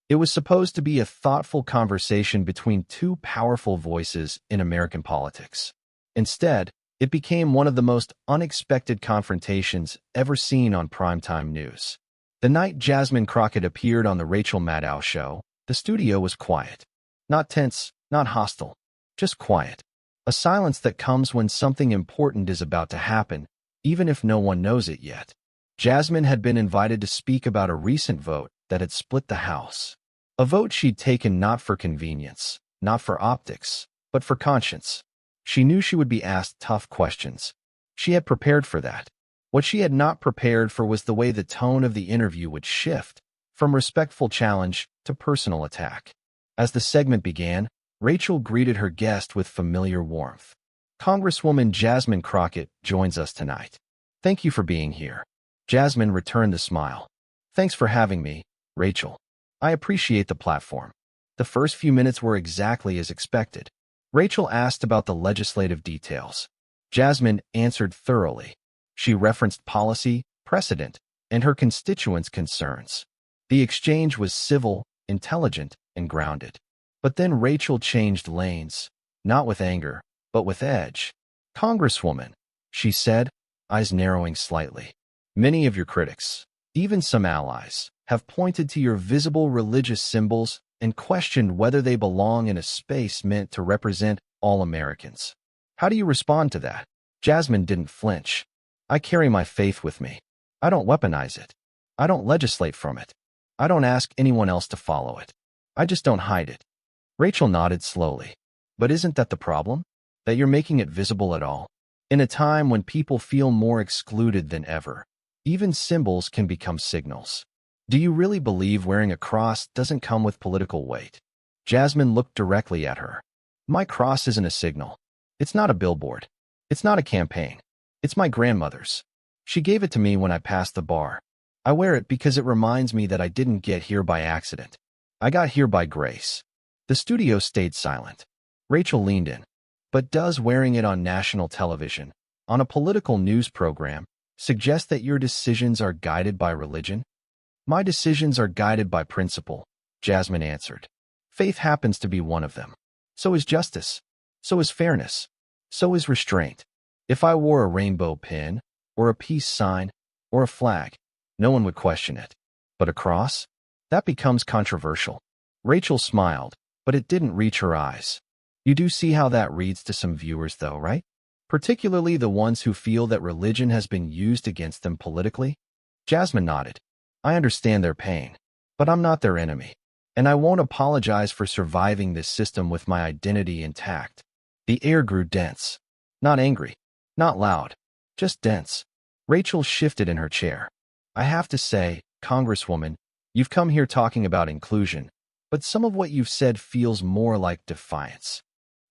It was supposed to be a thoughtful conversation between two powerful voices in American politics. Instead, it became one of the most unexpected confrontations ever seen on primetime news. The night Jasmine Crockett appeared on the Rachel Maddow show, the studio was quiet. Not tense, not hostile, just quiet. A silence that comes when something important is about to happen, even if no one knows it yet. Jasmine had been invited to speak about a recent vote that had split the House. A vote she'd taken not for convenience, not for optics, but for conscience. She knew she would be asked tough questions. She had prepared for that. What she had not prepared for was the way the tone of the interview would shift, from respectful challenge to personal attack. As the segment began, Rachel greeted her guest with familiar warmth. "Congresswoman Jasmine Crockett joins us tonight. Thank you for being here." Jasmine returned the smile. "Thanks for having me, Rachel. I appreciate the platform." The first few minutes were exactly as expected. Rachel asked about the legislative details. Jasmine answered thoroughly. She referenced policy, precedent, and her constituents' concerns. The exchange was civil, intelligent, and grounded. But then Rachel changed lanes, not with anger, but with edge. "Congresswoman," she said, eyes narrowing slightly. "Many of your critics, even some allies, have pointed to your visible religious symbols and questioned whether they belong in a space meant to represent all Americans. How do you respond to that?" Jasmine didn't flinch. "I carry my faith with me. I don't weaponize it. I don't legislate from it. I don't ask anyone else to follow it. I just don't hide it." Rachel nodded slowly. "But isn't that the problem? That you're making it visible at all? In a time when people feel more excluded than ever, even symbols can become signals. Do you really believe wearing a cross doesn't come with political weight?" Jasmine looked directly at her. "My cross isn't a signal. It's not a billboard. It's not a campaign. It's my grandmother's. She gave it to me when I passed the bar. I wear it because it reminds me that I didn't get here by accident. I got here by grace." The studio stayed silent. Rachel leaned in. "But does wearing it on national television, on a political news program, suggest that your decisions are guided by religion?" "My decisions are guided by principle," Jasmine answered. "Faith happens to be one of them. So is justice. So is fairness. So is restraint. If I wore a rainbow pin, or a peace sign, or a flag, no one would question it. But a cross? That becomes controversial." Rachel smiled, but it didn't reach her eyes. "You do see how that reads to some viewers though, right? Particularly the ones who feel that religion has been used against them politically?" Jasmine nodded. "I understand their pain, but I'm not their enemy. And I won't apologize for surviving this system with my identity intact." The air grew dense. Not angry, not loud, just dense. Rachel shifted in her chair. "I have to say, Congresswoman, you've come here talking about inclusion, but some of what you've said feels more like defiance."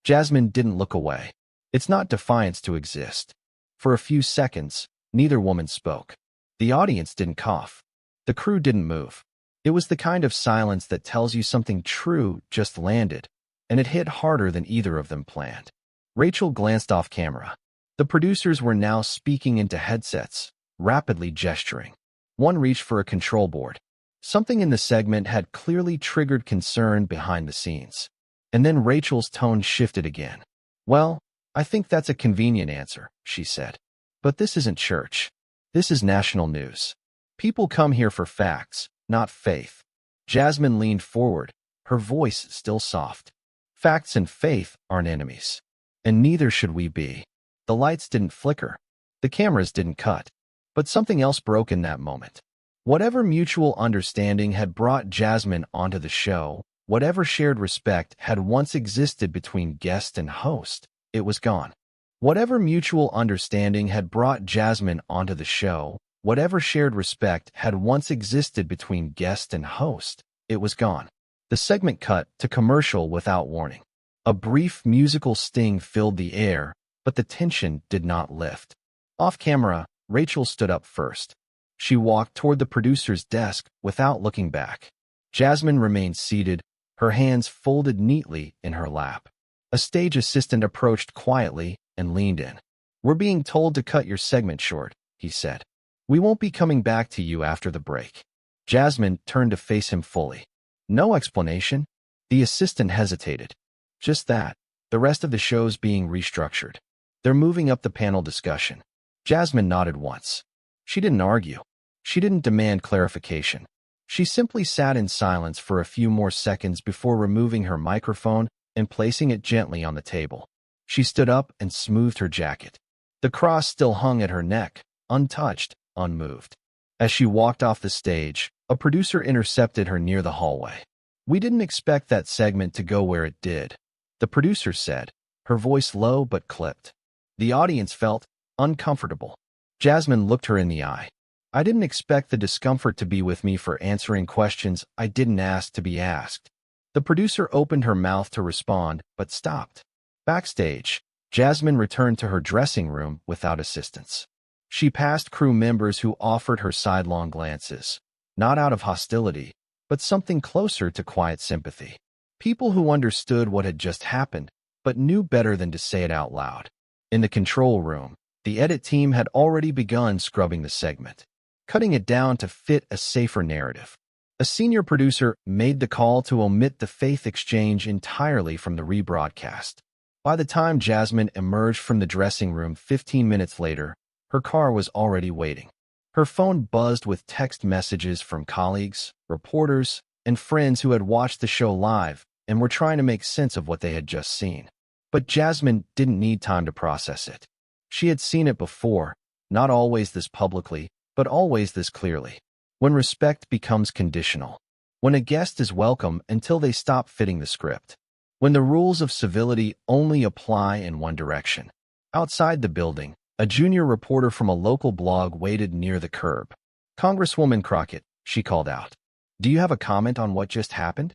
Jasmine didn't look away. "It's not defiance to exist." For a few seconds, neither woman spoke. The audience didn't cough. The crew didn't move. It was the kind of silence that tells you something true just landed, and it hit harder than either of them planned. Rachel glanced off camera. The producers were now speaking into headsets, rapidly gesturing. One reached for a control board. Something in the segment had clearly triggered concern behind the scenes. And then Rachel's tone shifted again. "Well, I think that's a convenient answer," she said. "But this isn't church. This is national news. People come here for facts, not faith." Jasmine leaned forward, her voice still soft. "Facts and faith aren't enemies. And neither should we be." The lights didn't flicker. The cameras didn't cut. But something else broke in that moment. Whatever mutual understanding had brought Jasmine onto the show, whatever shared respect had once existed between guest and host, it was gone. Whatever mutual understanding had brought Jasmine onto the show, whatever shared respect had once existed between guest and host, it was gone. The segment cut to commercial without warning. A brief musical sting filled the air, but the tension did not lift. Off camera, Rachel stood up first. She walked toward the producer's desk without looking back. Jasmine remained seated, her hands folded neatly in her lap. A stage assistant approached quietly and leaned in. "We're being told to cut your segment short," he said. "We won't be coming back to you after the break." Jasmine turned to face him fully. No explanation. The assistant hesitated. Just that. The rest of the show's being restructured. They're moving up the panel discussion. Jasmine nodded once. She didn't argue. She didn't demand clarification. She simply sat in silence for a few more seconds before removing her microphone and placing it gently on the table. She stood up and smoothed her jacket. The cross still hung at her neck, untouched, unmoved. As she walked off the stage, a producer intercepted her near the hallway. "We didn't expect that segment to go where it did," the producer said, her voice low but clipped. The audience felt uncomfortable. Jasmine looked her in the eye. "I didn't expect the discomfort to be with me for answering questions I didn't ask to be asked." The producer opened her mouth to respond, but stopped. Backstage, Jasmine returned to her dressing room without assistance. She passed crew members who offered her sidelong glances, not out of hostility, but something closer to quiet sympathy. People who understood what had just happened, but knew better than to say it out loud. In the control room, the edit team had already begun scrubbing the segment, cutting it down to fit a safer narrative. A senior producer made the call to omit the faith exchange entirely from the rebroadcast. By the time Jasmine emerged from the dressing room 15 minutes later, her car was already waiting. Her phone buzzed with text messages from colleagues, reporters, and friends who had watched the show live and were trying to make sense of what they had just seen. But Jasmine didn't need time to process it. She had seen it before, not always this publicly, but always this clearly. When respect becomes conditional. When a guest is welcome until they stop fitting the script. When the rules of civility only apply in one direction. Outside the building, a junior reporter from a local blog waited near the curb. "Congresswoman Crockett," she called out. "Do you have a comment on what just happened?"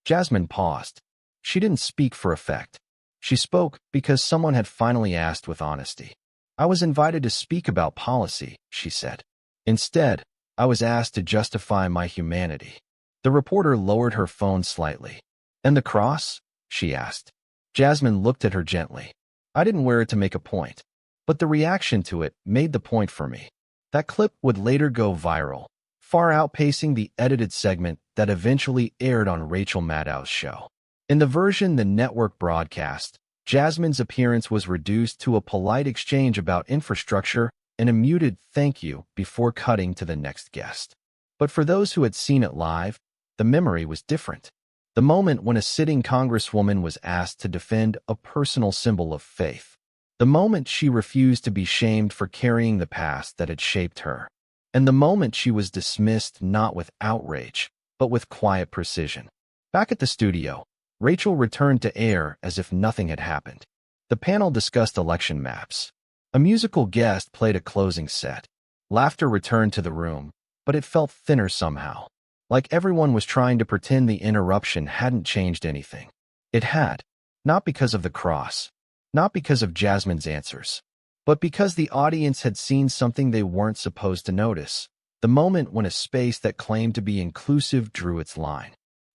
Jasmine paused. She didn't speak for effect. She spoke because someone had finally asked with honesty. "I was invited to speak about policy," she said. "Instead, I was asked to justify my humanity." The reporter lowered her phone slightly. "And the cross?" she asked. Jasmine looked at her gently. "I didn't wear it to make a point. But the reaction to it made the point for me." That clip would later go viral, far outpacing the edited segment that eventually aired on Rachel Maddow's show. In the version the network broadcast, Jasmine's appearance was reduced to a polite exchange about infrastructure and a muted "thank you" before cutting to the next guest. But for those who had seen it live, the memory was different. The moment when a sitting congresswoman was asked to defend a personal symbol of faith. The moment she refused to be shamed for carrying the past that had shaped her. And the moment she was dismissed not with outrage, but with quiet precision. Back at the studio, Rachel returned to air as if nothing had happened. The panel discussed election maps. A musical guest played a closing set. Laughter returned to the room, but it felt thinner somehow. Like everyone was trying to pretend the interruption hadn't changed anything. It had. Not because of the cross. Not because of Jasmine's answers. But because the audience had seen something they weren't supposed to notice. The moment when a space that claimed to be inclusive drew its line.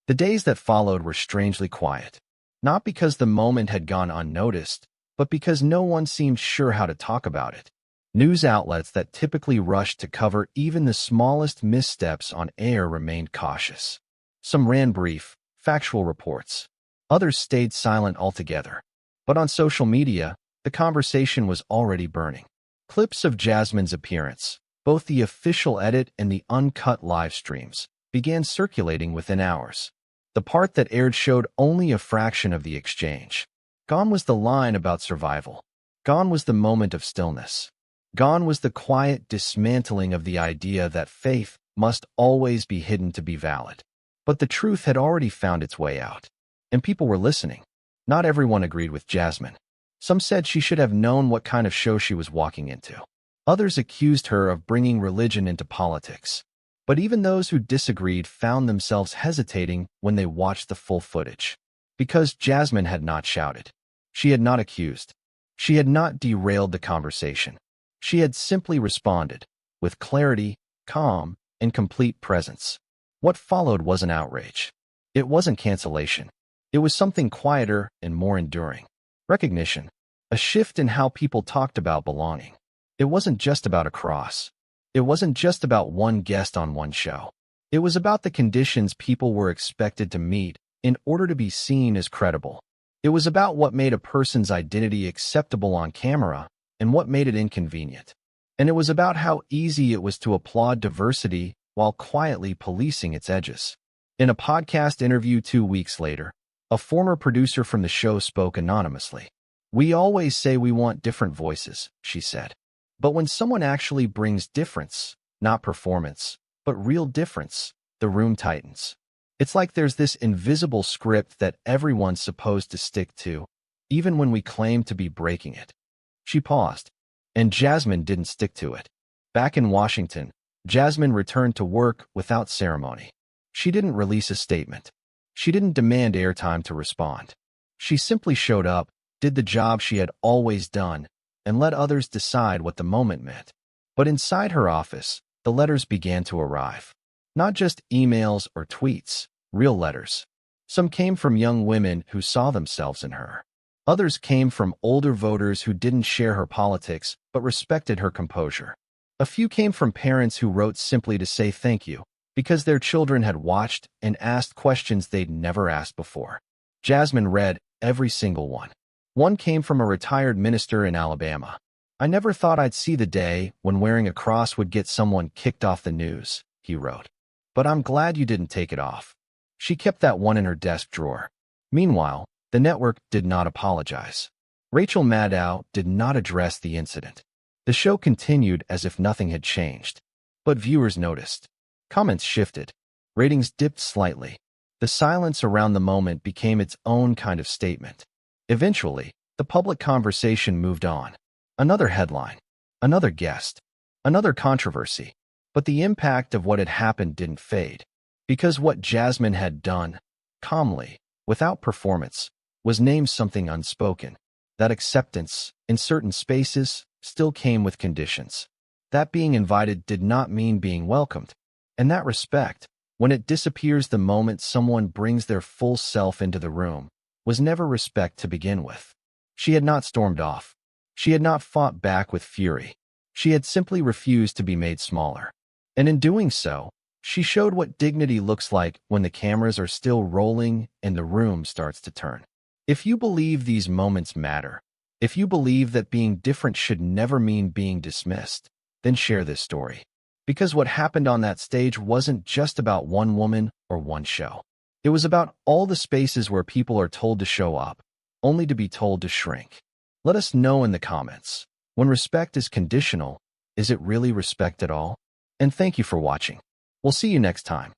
The days that followed were strangely quiet. Not because the moment had gone unnoticed, but because no one seemed sure how to talk about it. News outlets that typically rushed to cover even the smallest missteps on air remained cautious. Some ran brief, factual reports. Others stayed silent altogether. But on social media, the conversation was already burning. Clips of Jasmine's appearance, both the official edit and the uncut live streams, began circulating within hours. The part that aired showed only a fraction of the exchange. Gone was the line about survival. Gone was the moment of stillness. Gone was the quiet dismantling of the idea that faith must always be hidden to be valid. But the truth had already found its way out. And people were listening. Not everyone agreed with Jasmine. Some said she should have known what kind of show she was walking into. Others accused her of bringing religion into politics. But even those who disagreed found themselves hesitating when they watched the full footage. Because Jasmine had not shouted. She had not accused. She had not derailed the conversation. She had simply responded, with clarity, calm, and complete presence. What followed wasn't outrage. It wasn't cancellation. It was something quieter and more enduring. Recognition. A shift in how people talked about belonging. It wasn't just about a cross. It wasn't just about one guest on one show. It was about the conditions people were expected to meet in order to be seen as credible. It was about what made a person's identity acceptable on camera and what made it inconvenient. And it was about how easy it was to applaud diversity while quietly policing its edges. In a podcast interview 2 weeks later, a former producer from the show spoke anonymously. "We always say we want different voices," she said. "But when someone actually brings difference, not performance, but real difference, the room tightens. It's like there's this invisible script that everyone's supposed to stick to, even when we claim to be breaking it." She paused, and Jasmine didn't stick to it. Back in Washington, Jasmine returned to work without ceremony. She didn't release a statement. She didn't demand airtime to respond. She simply showed up, did the job she had always done, and let others decide what the moment meant. But inside her office, the letters began to arrive. Not just emails or tweets, real letters. Some came from young women who saw themselves in her. Others came from older voters who didn't share her politics but respected her composure. A few came from parents who wrote simply to say thank you, because their children had watched and asked questions they'd never asked before. Jasmine read every single one. One came from a retired minister in Alabama. "I never thought I'd see the day when wearing a cross would get someone kicked off the news," he wrote. "But I'm glad you didn't take it off." She kept that one in her desk drawer. Meanwhile, the network did not apologize. Rachel Maddow did not address the incident. The show continued as if nothing had changed. But viewers noticed. Comments shifted. Ratings dipped slightly. The silence around the moment became its own kind of statement. Eventually, the public conversation moved on. Another headline, another guest, another controversy. But the impact of what had happened didn't fade. Because what Jasmine had done, calmly, without performance, was named something unspoken. That acceptance, in certain spaces, still came with conditions. That being invited did not mean being welcomed. And that respect, when it disappears the moment someone brings their full self into the room, was never respect to begin with. She had not stormed off. She had not fought back with fury. She had simply refused to be made smaller. And in doing so, she showed what dignity looks like when the cameras are still rolling and the room starts to turn. If you believe these moments matter, if you believe that being different should never mean being dismissed, then share this story. Because what happened on that stage wasn't just about one woman or one show. It was about all the spaces where people are told to show up, only to be told to shrink. Let us know in the comments. When respect is conditional, is it really respect at all? And thank you for watching. We'll see you next time.